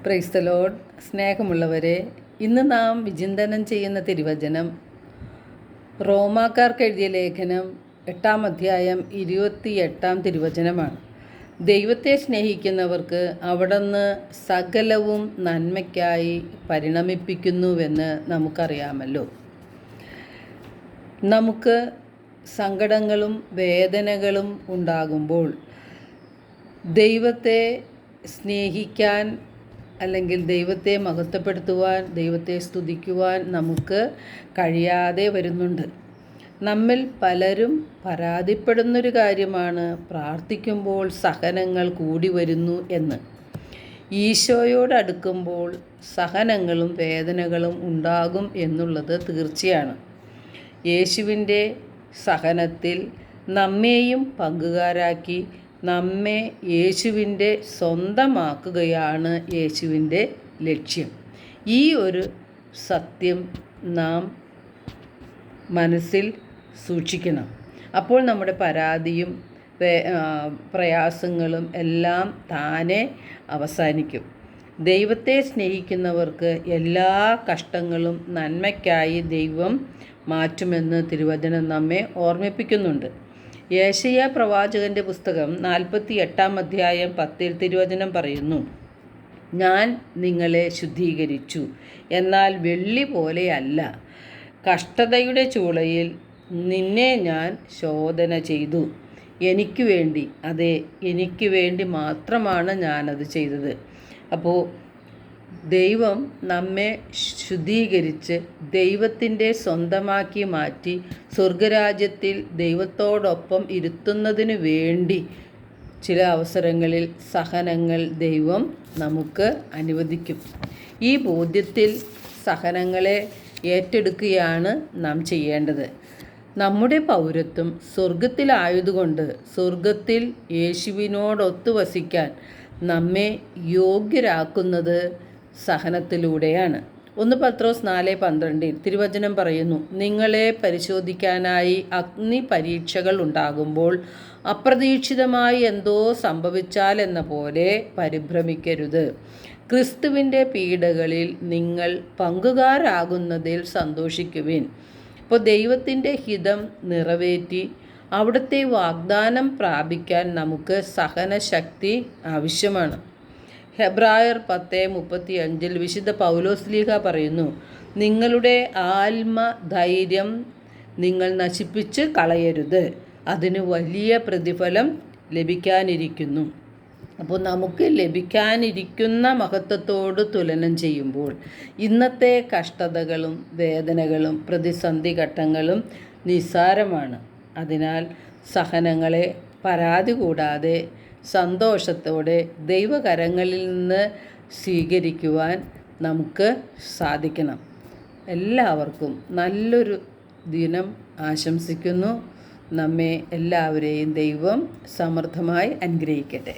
Praise the Lord. സ്നേഹമുള്ളവരെ, ഇന്ന് നാം വിചിന്തനം ചെയ്യുന്ന തിരുവചനം റോമാക്കാർക്ക് എഴുതിയ ലേഖനം 8-ാം അധ്യായം 28-ാം തിരുവചനമാണ്. ദൈവത്തെ സ്നേഹിക്കുന്നവർക്ക് അവിടുന്ന് സകലവും നന്മയ്ക്കായി പരിണമിപ്പിക്കുന്നുവെന്ന് നമുക്കറിയാമല്ലോ. നമുക്ക് സങ്കടങ്ങളും വേദനകളും ഉണ്ടാകുമ്പോൾ ദൈവത്തെ സ്നേഹിക്കാൻ അല്ലെങ്കിൽ ദൈവത്തെ മഹത്വപ്പെടുത്തുവാൻ, ദൈവത്തെ സ്തുതിക്കുവാൻ നമുക്ക് കഴിയാതെ വരുന്നുണ്ട്. നമ്മിൽ പലരും പരാതിപ്പെടുന്നൊരു കാര്യമാണ് പ്രാർത്ഥിക്കുമ്പോൾ സഹനങ്ങൾ കൂടി വരുന്നു എന്ന്. ഈശോയോട് അടുക്കുമ്പോൾ സഹനങ്ങളും വേദനകളും ഉണ്ടാകും എന്നുള്ളത് തീർച്ചയാണ്. യേശുവിൻ്റെ സഹനത്തിൽ നമ്മെയും പങ്കുകാരാക്കി നമ്മെ യേശുവിൻ്റെ സ്വന്തമാക്കുകയാണ് യേശുവിൻ്റെ ലക്ഷ്യം. ഈ ഒരു സത്യം നാം മനസ്സിൽ സൂക്ഷിക്കണം. അപ്പോൾ നമ്മുടെ പരാതിയും പ്രയാസങ്ങളും എല്ലാം താനെ അവസാനിക്കും. ദൈവത്തെ സ്നേഹിക്കുന്നവർക്ക് എല്ലാ കഷ്ടങ്ങളും നന്മയ്ക്കായി ദൈവം മാറ്റുമെന്ന് തിരുവചനം നമ്മെ ഓർമ്മിപ്പിക്കുന്നുണ്ട്. യെശയ്യാ പ്രവാചകൻ്റെ പുസ്തകം 48-ാം അധ്യായം 10 തിരുവചനം പറയുന്നു, ഞാൻ നിങ്ങളെ ശുദ്ധീകരിച്ചു, എന്നാൽ വെള്ളി പോലെയല്ല. കഷ്ടതയുടെ ചൂളയിൽ നിന്നെ ഞാൻ ശോധന ചെയ്തു. എനിക്ക് വേണ്ടി, അതെ, എനിക്ക് വേണ്ടി മാത്രമാണ് ഞാനത് ചെയ്തത്. അപ്പോൾ ദൈവം നമ്മെ ശുദ്ധീകരിച്ച് ദൈവത്തിൻ്റെ സ്വന്തമാക്കി മാറ്റി സ്വർഗരാജ്യത്തിൽ ദൈവത്തോടൊപ്പം ഇരുത്തുന്നതിന് വേണ്ടി ചില അവസരങ്ങളിൽ സഹനങ്ങൾ ദൈവം നമുക്ക് അനുവദിക്കും. ഈ ബോധ്യത്തിൽ സഹനങ്ങളെ ഏറ്റെടുക്കുകയാണ് നാം ചെയ്യേണ്ടത്. നമ്മുടെ പൗരത്വം സ്വർഗത്തിലായതുകൊണ്ട് സ്വർഗത്തിൽ യേശുവിനോടൊത്തു വസിക്കാൻ നമ്മെ യോഗ്യരാക്കുന്നത് സഹനത്തിലൂടെയാണ്. 1 പത്രോസ് 4:12 തിരുവചനം പറയുന്നു, നിങ്ങളെ പരിശോധിക്കാനായി അഗ്നി പരീക്ഷകൾ ഉണ്ടാകുമ്പോൾ അപ്രതീക്ഷിതമായി എന്തോ സംഭവിച്ചാൽ എന്ന പോലെ പരിഭ്രമിക്കരുത്. ക്രിസ്തുവിൻ്റെ പീഡകളിൽ നിങ്ങൾ പങ്കുകാരാകുന്നതിൽ സന്തോഷിക്കുവിൻ. ഇപ്പോൾ ദൈവത്തിൻ്റെ ഹിതം നിറവേറ്റി അവിടുത്തെ വാഗ്ദാനം പ്രാപിക്കാൻ നമുക്ക് സഹനശക്തി ആവശ്യമാണ്. ഹെബ്രായർ 10:35 വിശുദ്ധ പൗലോസ്ലീഹ പറയുന്നു, നിങ്ങളുടെ ആത്മധൈര്യം നിങ്ങൾ നശിപ്പിച്ച് കളയരുത്, അതിന് വലിയ പ്രതിഫലം ലഭിക്കാനിരിക്കുന്നു. അപ്പോൾ നമുക്ക് ലഭിക്കാനിരിക്കുന്ന മഹത്വത്തോട് തുലനം ചെയ്യുമ്പോൾ ഇന്നത്തെ കഷ്ടതകളും വേദനകളും പ്രതിസന്ധി ഘട്ടങ്ങളും നിസ്സാരമാണ്. അതിനാൽ സഹനങ്ങളെ പരാതി കൂടാതെ സന്തോഷത്തോടെ ദൈവകരങ്ങളിൽ നിന്ന് സ്വീകരിക്കുവാൻ നമുക്ക് സാധിക്കണം. എല്ലാവർക്കും നല്ലൊരു ദിനം ആശംസിക്കുന്നു. നമ്മെ എല്ലാവരെയും ദൈവം സമൃദ്ധമായി അനുഗ്രഹിക്കട്ടെ.